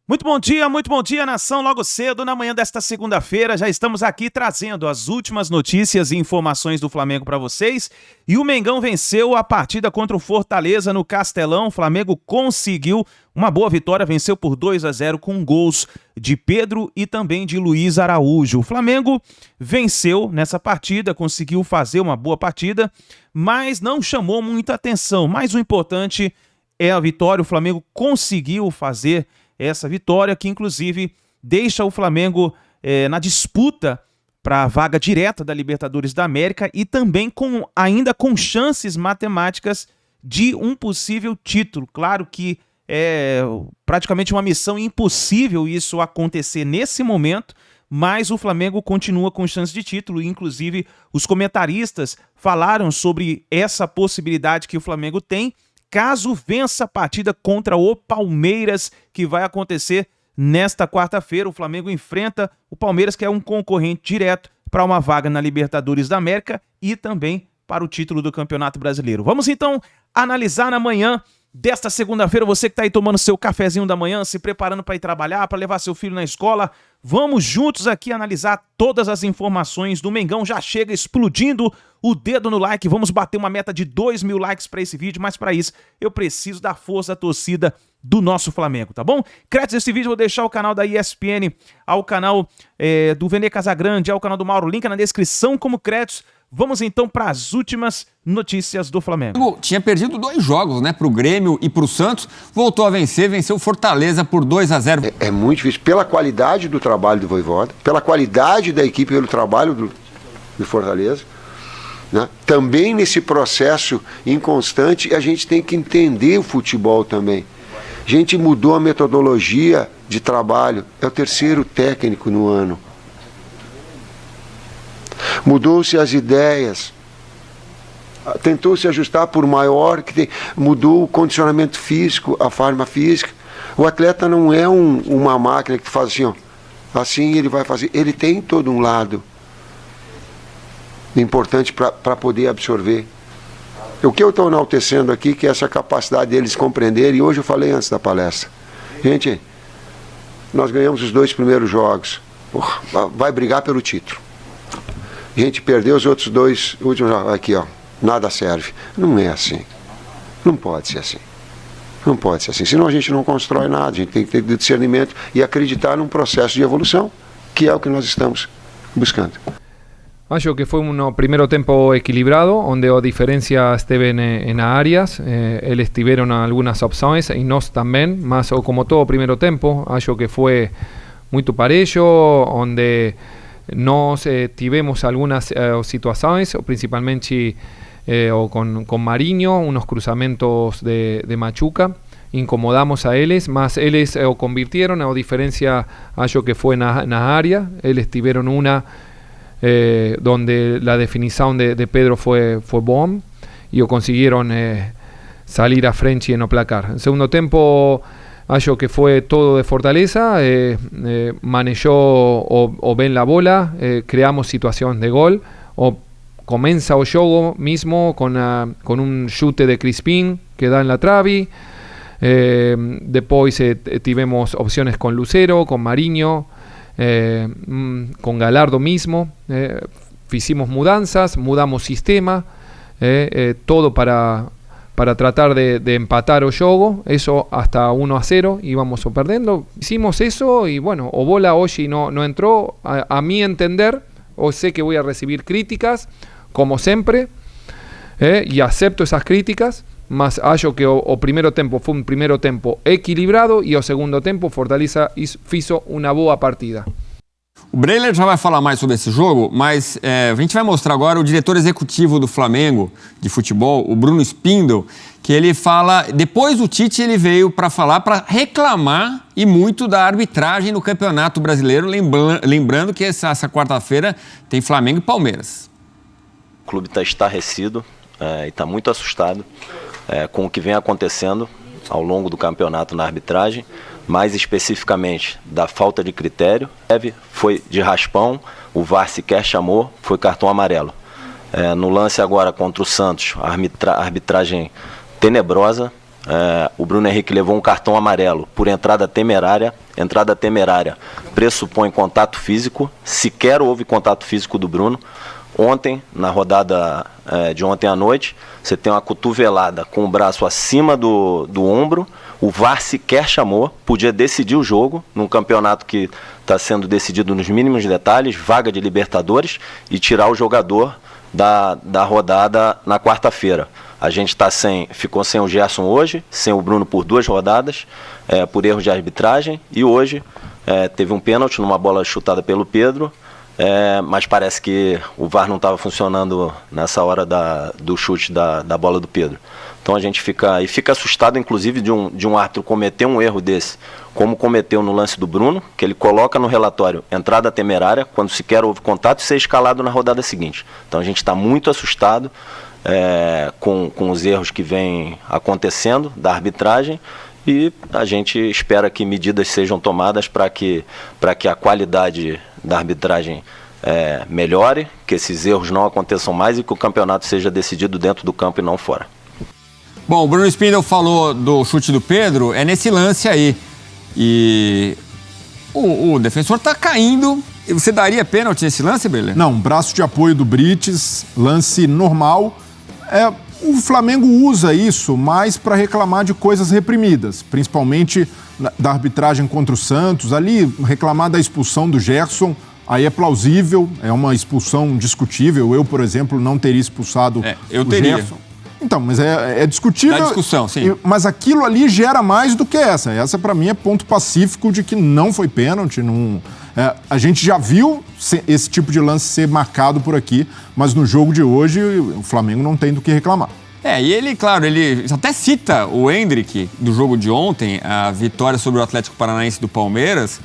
Muito bom dia, nação. Logo cedo, na manhã desta segunda-feira, já estamos aqui trazendo as últimas notícias e informações do Flamengo para vocês. E o Mengão venceu a partida contra o Fortaleza no Castelão. O Flamengo conseguiu uma boa vitória, venceu por 2-0 com gols de Pedro e também de Luiz Araújo. O Flamengo venceu nessa partida, conseguiu fazer uma boa partida, mas não chamou muita atenção. Mas o importante é a vitória. O Flamengo conseguiu fazer essa vitória que, inclusive, deixa o Flamengo na disputa para a vaga direta da Libertadores da América e também ainda com chances matemáticas de um possível título. Claro que é praticamente uma missão impossível isso acontecer nesse momento, mas o Flamengo continua com chances de título. Inclusive, os comentaristas falaram sobre essa possibilidade que o Flamengo tem caso vença a partida contra o Palmeiras, que vai acontecer nesta quarta-feira. O Flamengo enfrenta o Palmeiras, que é um concorrente direto para uma vaga na Libertadores da América e também para o título do Campeonato Brasileiro. Vamos então analisar na manhã desta segunda-feira, você que está aí tomando seu cafezinho da manhã, se preparando para ir trabalhar, para levar seu filho na escola. Vamos juntos aqui analisar todas as informações do Mengão. Já chega explodindo o dedo no like. Vamos bater uma meta de 2.000 likes para esse vídeo, mas para isso eu preciso da força da torcida do nosso Flamengo, tá bom? Créditos desse vídeo, vou deixar o canal da ESPN, ao canal do Vene Casagrande, ao canal do Mauro, link na descrição como créditos. Vamos então para as últimas notícias do Flamengo. Tinha perdido 2 jogos, né, para o Grêmio e para o Santos, voltou a vencer, venceu o Fortaleza por 2-0. É muito difícil, pela qualidade do trabalho do Vojvoda, pela qualidade da equipe, pelo trabalho do Fortaleza, né? Também nesse processo inconstante, a gente tem que entender o futebol também. A gente mudou a metodologia de trabalho, é o 3º técnico no ano. Mudou-se as ideias, tentou se ajustar por maior, mudou o condicionamento físico, a forma física. O atleta não é uma máquina que faz assim, ó, assim ele vai fazer. Ele tem todo um lado importante para poder absorver. O que eu estou enaltecendo aqui, que é essa capacidade deles compreenderem, e hoje eu falei antes da palestra. Gente, nós ganhamos os 2 primeiros jogos, vai brigar pelo título. A gente perdeu os outros 2 últimos jogos, aqui ó, nada serve. Não é assim, não pode ser assim. Não pode ser assim, senão a gente não constrói nada. A gente tem que ter discernimento e acreditar num processo de evolução, que é o que nós estamos buscando. Acho que fue un primer tiempo equilibrado, onde a diferencia esteve en áreas. Eles tiveram algunas opciones y nos también, mas como todo primer tiempo, acho que fue muy parello, onde nós tivemos algunas situaciones, principalmente con Marinho, unos cruzamentos de Machuca, incomodamos a eles, mas eles convirtieron, a diferencia acho que fue na área. Eles tiveron una donde la definición de Pedro fue bom y consiguieron salir a frente en el placar. En segundo tiempo acho que fue todo de Fortaleza, manejó o bien la bola, creamos situación de gol, o comienza o jogo mismo con un chute de Crispín que da en la trave. Después tivemos opciones con Lucero, con Marinho, con Galardo mismo. Hicimos mudanzas, mudamos sistema, todo para tratar de empatar o jogo, eso hasta 1-0 íbamos perdiendo. Hicimos eso y bueno, o bola hoy no entró, a mi entender, o sé que voy a recibir críticas, como siempre, y acepto esas críticas, mas acho que o primeiro tempo foi um primeiro tempo equilibrado e o segundo tempo Fortaleza fez uma boa partida. O Breler já vai falar mais sobre esse jogo, mas a gente vai mostrar agora o diretor executivo do Flamengo de futebol, o Bruno Spindel, que ele fala, depois do Tite ele veio para falar, para reclamar e muito da arbitragem no Campeonato Brasileiro, lembrando que essa quarta-feira tem Flamengo e Palmeiras. O clube está estarrecido e está muito assustado com o que vem acontecendo ao longo do campeonato na arbitragem, mais especificamente da falta de critério. Foi de raspão, o VAR sequer chamou, foi cartão amarelo. No lance agora contra o Santos, a arbitragem tenebrosa, o Bruno Henrique levou um cartão amarelo por entrada temerária. Entrada temerária pressupõe contato físico, sequer houve contato físico do Bruno. Ontem, na rodada de ontem à noite, você tem uma cotovelada com o braço acima do ombro, o VAR sequer chamou, podia decidir o jogo num campeonato que está sendo decidido nos mínimos detalhes, vaga de Libertadores, e tirar o jogador da rodada na quarta-feira. A gente ficou sem o Gerson hoje, sem o Bruno por 2 rodadas, por erro de arbitragem, e hoje teve um pênalti numa bola chutada pelo Pedro, mas parece que o VAR não estava funcionando nessa hora do chute da bola do Pedro. Então a gente fica assustado, inclusive, de um árbitro cometer um erro desse, como cometeu no lance do Bruno, que ele coloca no relatório entrada temerária, quando sequer houve contato, e ser escalado na rodada seguinte. Então a gente está muito assustado com os erros que vêm acontecendo da arbitragem, e a gente espera que medidas sejam tomadas para que a qualidade da arbitragem melhore, que esses erros não aconteçam mais e que o campeonato seja decidido dentro do campo e não fora. Bom, o Bruno Spindel falou do chute do Pedro, é nesse lance aí. E o defensor tá caindo. Você daria pênalti nesse lance, Breler? Não, braço de apoio do Brites, lance normal. O Flamengo usa isso mais para reclamar de coisas reprimidas, principalmente da arbitragem contra o Santos. Ali, reclamar da expulsão do Gerson, aí é plausível, é uma expulsão discutível. Eu, por exemplo, não teria expulsado eu o teria. Gerson. Então, mas é discutível. Da discussão, sim. Mas aquilo ali gera mais do que essa. Essa, para mim, é ponto pacífico de que não foi pênalti. A gente já viu esse tipo de lance ser marcado por aqui, mas no jogo de hoje, o Flamengo não tem do que reclamar. E ele, claro, ele até cita o Hendrick do jogo de ontem, a vitória sobre o Atlético Paranaense do Palmeiras,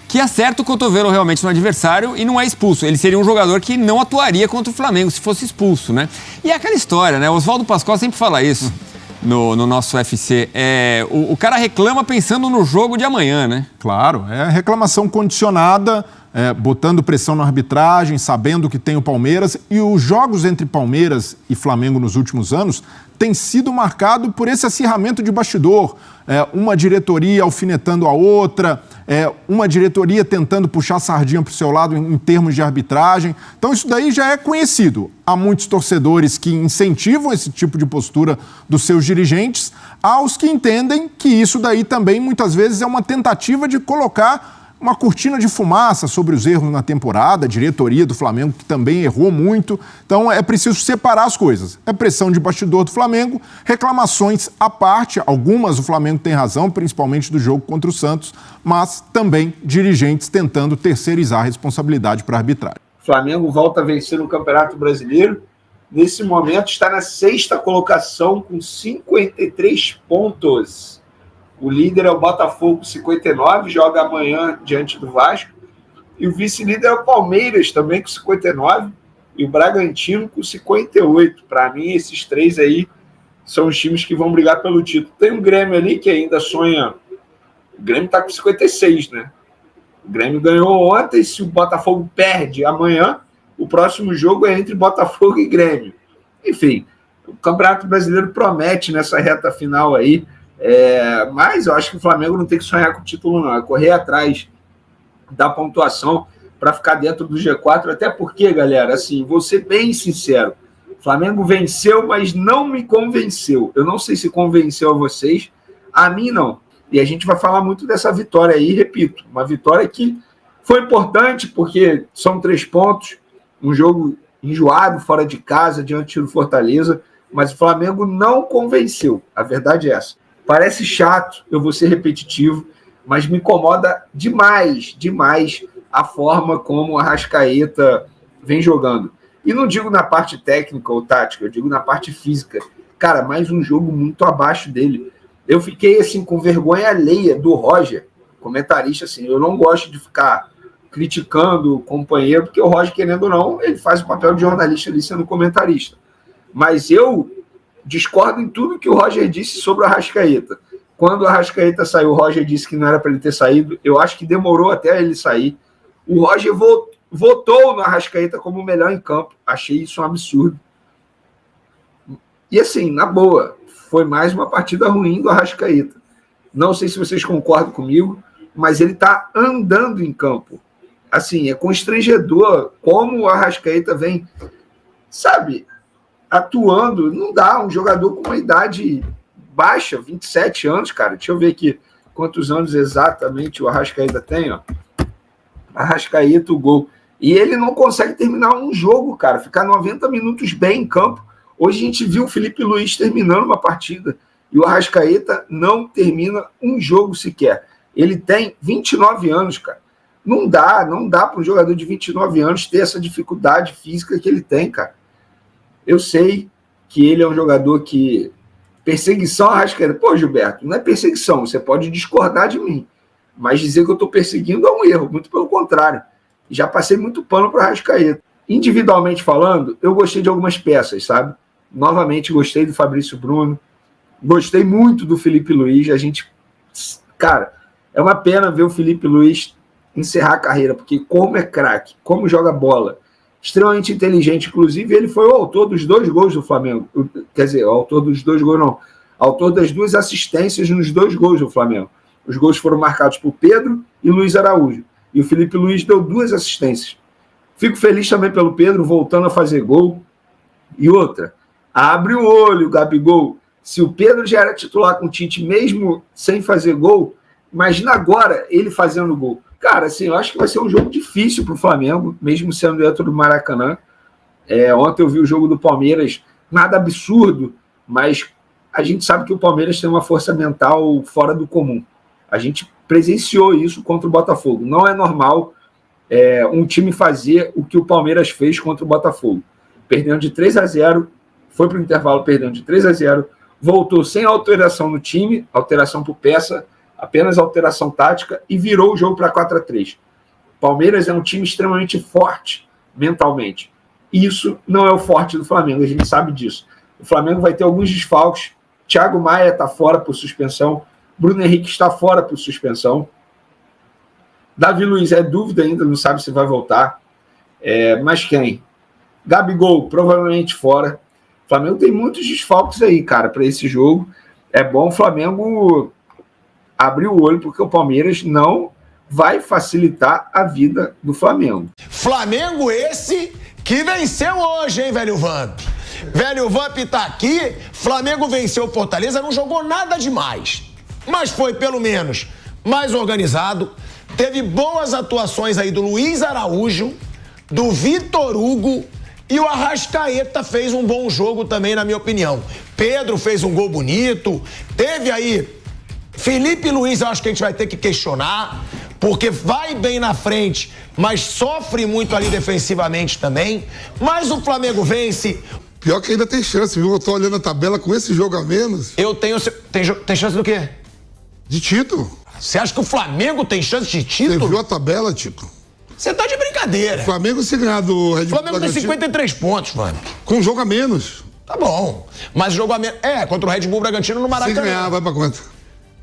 que acerta o cotovelo realmente no adversário e não é expulso. Ele seria um jogador que não atuaria contra o Flamengo se fosse expulso, né? E é aquela história, né? O Oswaldo Pascoal sempre fala isso no nosso UFC. O cara reclama pensando no jogo de amanhã, né? Claro, é reclamação condicionada, botando pressão na arbitragem, sabendo que tem o Palmeiras. E os jogos entre Palmeiras e Flamengo nos últimos anos têm sido marcados por esse acirramento de bastidor. Uma diretoria alfinetando a outra, uma diretoria tentando puxar a sardinha para o seu lado em termos de arbitragem. Então isso daí já é conhecido. Há muitos torcedores que incentivam esse tipo de postura dos seus dirigentes, há os que entendem que isso daí também muitas vezes é uma tentativa de colocar uma cortina de fumaça sobre os erros na temporada, a diretoria do Flamengo que também errou muito. Então é preciso separar as coisas. É pressão de bastidor do Flamengo, reclamações à parte, algumas o Flamengo tem razão, principalmente do jogo contra o Santos, mas também dirigentes tentando terceirizar a responsabilidade para a arbitragem. O Flamengo volta a vencer no Campeonato Brasileiro. Nesse momento está na 6ª colocação com 53 pontos. O líder é o Botafogo com 59, joga amanhã diante do Vasco. E o vice-líder é o Palmeiras, também com 59, e o Bragantino com 58. Para mim, esses 3 aí são os times que vão brigar pelo título. Tem um Grêmio ali que ainda sonha. O Grêmio está com 56, né? O Grêmio ganhou ontem. Se o Botafogo perde amanhã, o próximo jogo é entre Botafogo e Grêmio. Enfim, o Campeonato Brasileiro promete nessa reta final aí. Mas eu acho que o Flamengo não tem que sonhar com o título, não. É correr atrás da pontuação para ficar dentro do G4. Até porque, galera, assim, vou ser bem sincero. O Flamengo venceu, mas não me convenceu. Eu não sei se convenceu a vocês. A mim, não. E a gente vai falar muito dessa vitória aí, repito. Uma vitória que foi importante porque são 3 pontos. Um jogo enjoado, fora de casa, diante do Fortaleza. Mas o Flamengo não convenceu. A verdade é essa. Parece chato, eu vou ser repetitivo, mas me incomoda demais a forma como o Arrascaeta vem jogando. E não digo na parte técnica ou tática, eu digo na parte física. Cara, mais um jogo muito abaixo dele. Eu fiquei assim com vergonha alheia do Roger, comentarista, assim. Eu não gosto de ficar criticando o companheiro, porque o Roger, querendo ou não, ele faz o papel de jornalista ali sendo comentarista. Mas eu discordo em tudo que o Roger disse sobre o Arrascaeta. Quando o Arrascaeta saiu, o Roger disse que não era para ele ter saído. Eu acho que demorou até ele sair. O Roger votou no Arrascaeta como o melhor em campo. Achei isso um absurdo. E assim, na boa, foi mais uma partida ruim do Arrascaeta. Não sei se vocês concordam comigo, mas ele está andando em campo. Assim, é constrangedor como o Arrascaeta vem, sabe, atuando. Não dá, um jogador com uma idade baixa, 27 anos, cara. Deixa eu ver aqui quantos anos exatamente o Arrascaeta tem, ó. Arrascaeta, o gol. E ele não consegue terminar um jogo, cara. Ficar 90 minutos bem em campo. Hoje a gente viu o Felipe Luiz terminando uma partida e o Arrascaeta não termina um jogo sequer. Ele tem 29 anos, cara. Não dá para um jogador de 29 anos ter essa dificuldade física que ele tem, cara. Eu sei que ele é um jogador que... Perseguição Arrascaeta. Pô, Gilberto, não é perseguição. Você pode discordar de mim. Mas dizer que eu estou perseguindo é um erro. Muito pelo contrário. Já passei muito pano para o Arrascaeta. Individualmente falando, eu gostei de algumas peças, sabe? Novamente, gostei do Fabrício Bruno. Gostei muito do Felipe Luiz. A gente... Cara, é uma pena ver o Felipe Luiz encerrar a carreira, porque como é craque, como joga bola, extremamente inteligente. Inclusive, ele foi o autor dos 2 gols do Flamengo. Quer dizer, o autor dos 2 gols, não. Autor das 2 assistências nos 2 gols do Flamengo. Os gols foram marcados por Pedro e Luiz Araújo. E o Felipe Luiz deu 2 assistências. Fico feliz também pelo Pedro voltando a fazer gol. E outra, abre o olho, Gabigol. Se o Pedro já era titular com o Tite, mesmo sem fazer gol, imagina agora ele fazendo gol. Cara, assim, eu acho que vai ser um jogo difícil para o Flamengo, mesmo sendo dentro do Maracanã. Ontem eu vi o jogo do Palmeiras, nada absurdo, mas a gente sabe que o Palmeiras tem uma força mental fora do comum. A gente presenciou isso contra o Botafogo. Não é normal um time fazer o que o Palmeiras fez contra o Botafogo. Perdendo de 3-0, foi para o intervalo perdendo de 3-0, voltou sem alteração no time, alteração por peça, apenas alteração tática, e virou o jogo para 4-3. Palmeiras é um time extremamente forte mentalmente. Isso não é o forte do Flamengo, a gente sabe disso. O Flamengo vai ter alguns desfalques. Thiago Maia está fora por suspensão. Bruno Henrique está fora por suspensão. Davi Luiz é dúvida ainda, não sabe se vai voltar. Mas quem? Gabigol, provavelmente fora. O Flamengo tem muitos desfalques aí, cara, para esse jogo. É bom o Flamengo abrir o olho, porque o Palmeiras não vai facilitar a vida do Flamengo. Flamengo esse que venceu hoje, hein, velho Vamp? Velho Vamp tá aqui, Flamengo venceu o Fortaleza, não jogou nada demais, mas foi pelo menos mais organizado, teve boas atuações aí do Luiz Araújo, do Vitor Hugo, e o Arrascaeta fez um bom jogo também, na minha opinião. Pedro fez um gol bonito, teve aí Felipe Luiz, eu acho que a gente vai ter que questionar, porque vai bem na frente, mas sofre muito ali defensivamente também. Mas o Flamengo vence. Pior que ainda tem chance, viu? Eu tô olhando a tabela com esse jogo a menos. Eu tenho... Tem chance do quê? De título. Você acha que o Flamengo tem chance de título? Você viu a tabela, Tico? Você tá de brincadeira. O Flamengo se ganhar do Red Bull. O Flamengo tem 53 pontos, mano. Com um jogo a menos. Tá bom. Mas jogo a menos... contra o Red Bull Bragantino no Maracanã. Se ganhar, vai pra quanto?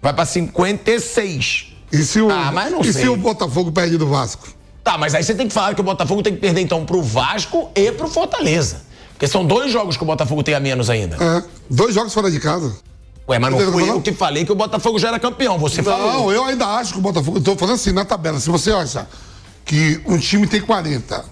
Vai pra 56. E se o, mas não e sei. se o Botafogo perde do Vasco? Tá, mas aí você tem que falar que o Botafogo tem que perder, então, pro Vasco e pro Fortaleza. Porque são 2 jogos que o Botafogo tem a menos ainda. 2 jogos fora de casa. Ué, mas não fui eu que falei que o Botafogo já era campeão, você falou. Não, eu ainda acho que o Botafogo... Eu tô falando assim, na tabela, se você acha que um time tem 40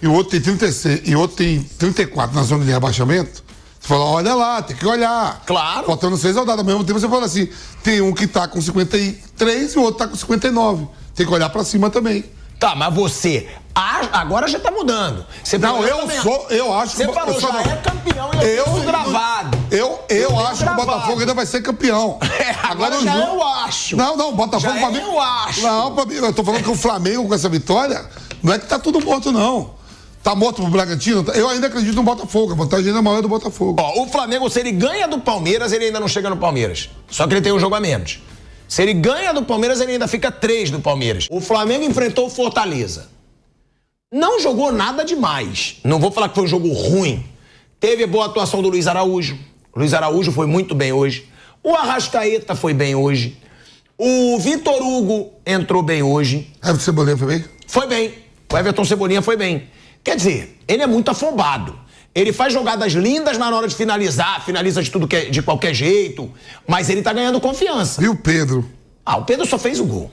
e o outro tem 36 e o outro tem 34 na zona de rebaixamento, você fala, olha lá, tem que olhar. Claro. Faltando 6 rodadas. Ao mesmo tempo você fala assim, tem um que tá com 53 e o outro tá com 59. Tem que olhar pra cima também. Tá, mas você... agora já tá mudando. Você não, eu acho... Você falou, já é campeão e eu tenho isso gravado. Eu acho que o Botafogo ainda vai ser campeão. Agora já eu acho. Não, o Botafogo... Já eu acho. Não, pra mim, eu tô falando que o Flamengo com essa vitória, não é que tá tudo morto, não. Tá morto pro Bragantino? Eu ainda acredito no Botafogo. A vantagem ainda é maior do Botafogo. Ó, o Flamengo, se ele ganha do Palmeiras, ele ainda não chega no Palmeiras. Só que ele tem um jogo a menos. Se ele ganha do Palmeiras, ele ainda fica 3 do Palmeiras. O Flamengo enfrentou o Fortaleza. Não jogou nada demais. Não vou falar que foi um jogo ruim. Teve boa atuação do Luiz Araújo. O Luiz Araújo foi muito bem hoje. O Arrascaeta foi bem hoje. O Vitor Hugo entrou bem hoje. Everton Cebolinha foi bem? Foi bem. O Everton Cebolinha foi bem. Quer dizer, ele é muito afobado. Ele faz jogadas lindas, mas na hora de finalizar, finaliza de qualquer jeito. Mas ele tá ganhando confiança. E o Pedro? O Pedro só fez o gol.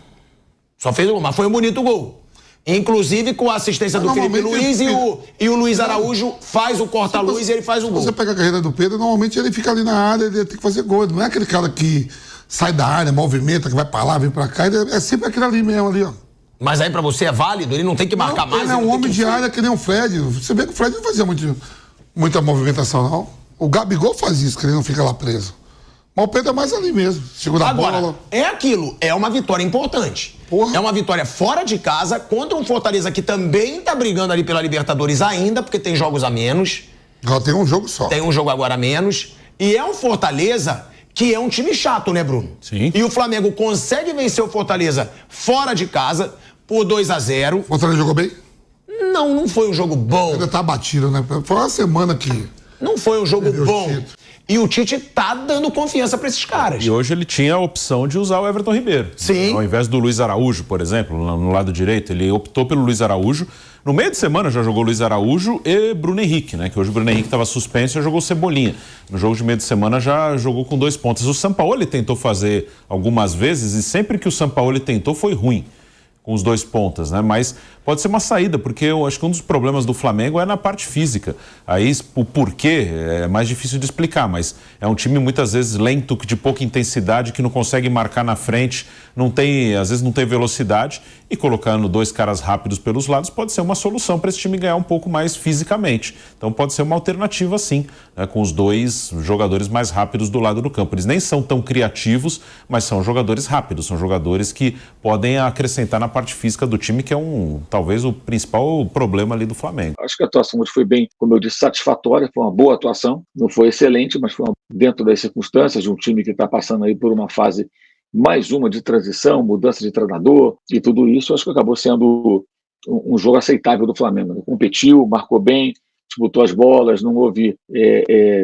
Mas foi um bonito gol. Inclusive com a assistência do Felipe Luiz e o Luiz Araújo faz o corta-luz e ele faz o gol. Se você pega a carreira do Pedro, normalmente ele fica ali na área, ele tem que fazer gol. Não é aquele cara que sai da área, movimenta, que vai pra lá, vem pra cá. Ele é sempre aquele ali mesmo, ali, ó. Mas aí pra você é válido? Ele não tem que marcar mais? Ele é um homem de área que nem o Fred. Você vê que o Fred não fazia muita movimentação, não. O Gabigol faz isso, que ele não fica lá preso. Mas o Pedro é mais ali mesmo, segura a bola. Agora, é aquilo, é uma vitória importante. É uma vitória fora de casa contra um Fortaleza que também tá brigando ali pela Libertadores ainda, porque tem jogos a menos. Agora tem um jogo só. Tem um jogo agora a menos. E é um Fortaleza que é um time chato, né, Bruno? Sim. E o Flamengo consegue vencer o Fortaleza fora de casa por 2-0. O Fortaleza jogou bem? Não foi um jogo bom. Ainda tá batido, né? Foi uma semana que... Não foi um jogo bom. E o Tite tá dando confiança pra esses caras. E hoje ele tinha a opção de usar o Everton Ribeiro. Sim. Ao invés do Luiz Araújo, por exemplo, no lado direito, ele optou pelo Luiz Araújo. No meio de semana já jogou Luiz Araújo e Bruno Henrique, né? Que hoje o Bruno Henrique estava suspenso e já jogou Cebolinha. No jogo de meio de semana já jogou com 2 pontas. O Sampaoli tentou fazer algumas vezes e sempre que o Sampaoli tentou foi ruim com os 2 pontas, né? Mas pode ser uma saída, porque eu acho que um dos problemas do Flamengo é na parte física. Aí o porquê é mais difícil de explicar, mas é um time muitas vezes lento, de pouca intensidade, que não consegue marcar na frente, às vezes não tem velocidade, e colocando 2 caras rápidos pelos lados pode ser uma solução para esse time ganhar um pouco mais fisicamente. Então pode ser uma alternativa sim, né, com os 2 jogadores mais rápidos do lado do campo. Eles nem são tão criativos, mas são jogadores rápidos, são jogadores que podem acrescentar na parte física do time, que é talvez o principal problema ali do Flamengo. Acho que a atuação hoje foi bem, como eu disse, satisfatória, foi uma boa atuação, não foi excelente, mas foi dentro das circunstâncias de um time que está passando aí por uma fase, mais uma de transição, mudança de treinador e tudo isso, acho que acabou sendo um jogo aceitável do Flamengo, né? Competiu, marcou bem, disputou as bolas, não houve,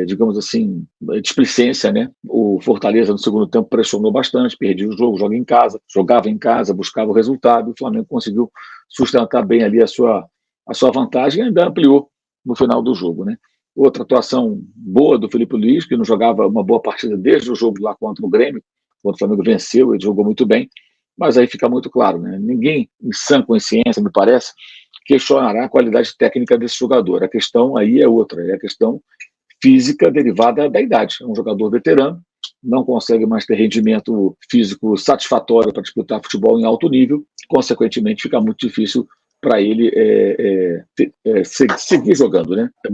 digamos assim, displicência, né? O Fortaleza no segundo tempo pressionou bastante, perdia o jogo, jogava em casa, buscava o resultado, e o Flamengo conseguiu sustentar bem ali a sua vantagem e ainda ampliou no final do jogo, né? Outra atuação boa do Felipe Luiz, que não jogava uma boa partida desde o jogo lá contra o Grêmio, quando o Flamengo venceu, ele jogou muito bem, mas aí fica muito claro, né? Ninguém em sã consciência, me parece, questionará a qualidade técnica desse jogador. A questão aí é outra, é a questão física derivada da idade. É um jogador veterano, não consegue mais ter rendimento físico satisfatório para disputar futebol em alto nível, consequentemente fica muito difícil para ele seguir jogando, né? É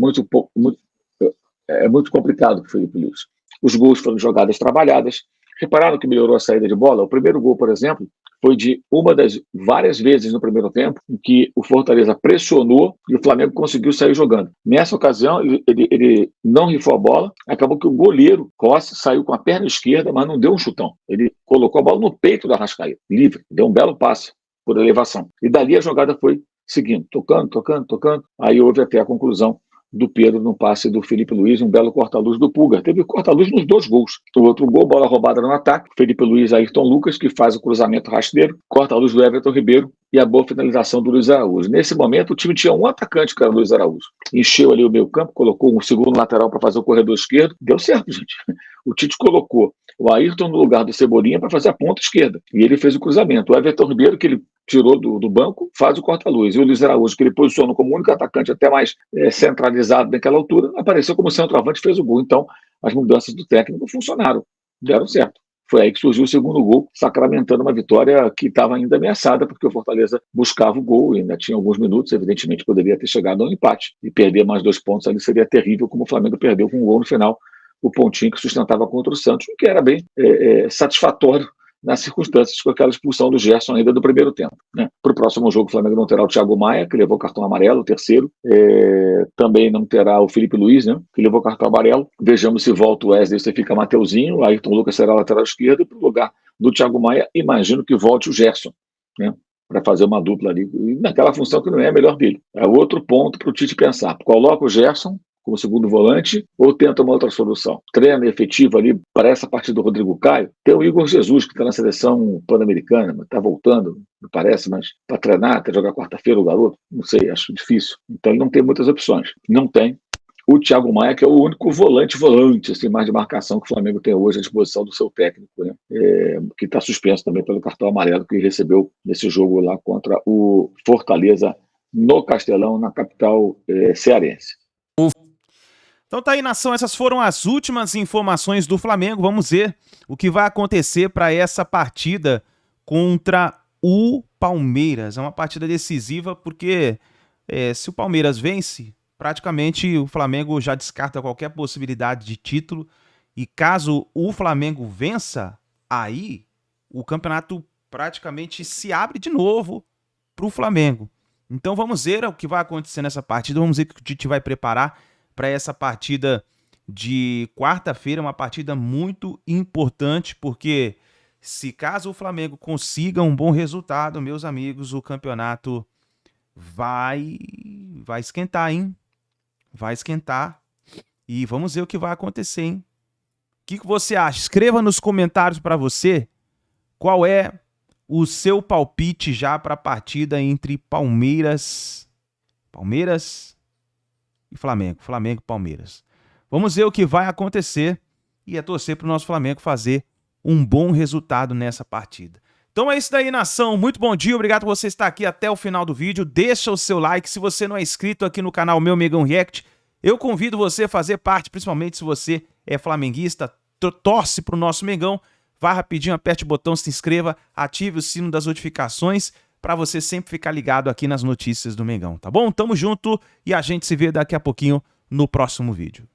muito complicado para o Felipe Luiz. Os gols foram jogadas trabalhadas. Repararam que melhorou a saída de bola? O primeiro gol, por exemplo, foi de uma das várias vezes no primeiro tempo em que o Fortaleza pressionou e o Flamengo conseguiu sair jogando. Nessa ocasião, ele não rifou a bola, acabou que o goleiro Rossi saiu com a perna esquerda, mas não deu um chutão. Ele colocou a bola no peito do Arrascaeta, livre, deu um belo passe por elevação. E dali a jogada foi seguindo, tocando. Aí houve até a conclusão do Pedro no passe do Felipe Luiz, um belo corta-luz do Pulga. Teve corta-luz nos 2 gols. O outro gol, bola roubada no ataque, Felipe Luiz, Ayrton Lucas, que faz o cruzamento rasteiro, corta-luz do Everton Ribeiro e a boa finalização do Luiz Araújo. Nesse momento, o time tinha um atacante, que era o Luiz Araújo. Encheu ali o meio campo, colocou um segundo lateral para fazer o corredor esquerdo. Deu certo, gente. O Tite colocou o Ayrton no lugar do Cebolinha para fazer a ponta esquerda. E ele fez o cruzamento. O Everton Ribeiro, que ele tirou do banco, faz o corta-luz. E o Luiz Araújo, que ele posicionou como único atacante até mais centralizado naquela altura, apareceu como centroavante e fez o gol. Então, as mudanças do técnico funcionaram, deram certo. Foi aí que surgiu o segundo gol, sacramentando uma vitória que estava ainda ameaçada, porque o Fortaleza buscava o gol, e ainda tinha alguns minutos, evidentemente poderia ter chegado a um empate, e perder mais 2 pontos ali seria terrível, como o Flamengo perdeu com um gol no final, o pontinho que sustentava contra o Santos, o que era bem satisfatório nas circunstâncias, com aquela expulsão do Gerson ainda do primeiro tempo, né? Para o próximo jogo, o Flamengo não terá o Thiago Maia, que levou cartão amarelo, o terceiro. Também não terá o Felipe Luiz, né? Que levou cartão amarelo. Vejamos se volta o Wesley, se fica Mateuzinho, o Ayrton Lucas será lateral esquerdo, e para o lugar do Thiago Maia, imagino que volte o Gerson, né? Para fazer uma dupla ali, naquela função que não é a melhor dele. É outro ponto para o Tite pensar. Coloca o Gerson como segundo volante, ou tenta uma outra solução? Treino efetivo ali para essa partida do Rodrigo Caio. Tem o Igor Jesus, que está na seleção pan-americana, está voltando, me parece, mas para treinar, até jogar quarta-feira o garoto, não sei, acho difícil. Então ele não tem muitas opções. Não tem. o Thiago Maia, que é o único volante, assim, mais de marcação que o Flamengo tem hoje à disposição do seu técnico, né? Que está suspenso também pelo cartão amarelo que recebeu nesse jogo lá contra o Fortaleza no Castelão, na capital cearense. Então tá aí, nação, essas foram as últimas informações do Flamengo. Vamos ver o que vai acontecer para essa partida contra o Palmeiras. É uma partida decisiva porque se o Palmeiras vence, praticamente o Flamengo já descarta qualquer possibilidade de título. E caso o Flamengo vença, aí o campeonato praticamente se abre de novo para o Flamengo. Então vamos ver o que vai acontecer nessa partida. Vamos ver o que o Tite vai preparar para essa partida de quarta-feira, uma partida muito importante, porque se caso o Flamengo consiga um bom resultado, meus amigos, o campeonato vai esquentar, hein? Vai esquentar e vamos ver o que vai acontecer, hein? O que você acha? Escreva nos comentários para você qual é o seu palpite já para a partida entre Palmeiras e Flamengo. Flamengo e Palmeiras. Vamos ver o que vai acontecer e é torcer para o nosso Flamengo fazer um bom resultado nessa partida. Então é isso daí, nação. Muito bom dia. Obrigado por você estar aqui até o final do vídeo. Deixa o seu like. Se você não é inscrito aqui no canal Meu Mengão React, eu convido você a fazer parte, principalmente se você é flamenguista, torce para o nosso Mengão. Vá rapidinho, aperte o botão, se inscreva, ative o sino das notificações para você sempre ficar ligado aqui nas notícias do Mengão, tá bom? Tamo junto e a gente se vê daqui a pouquinho no próximo vídeo.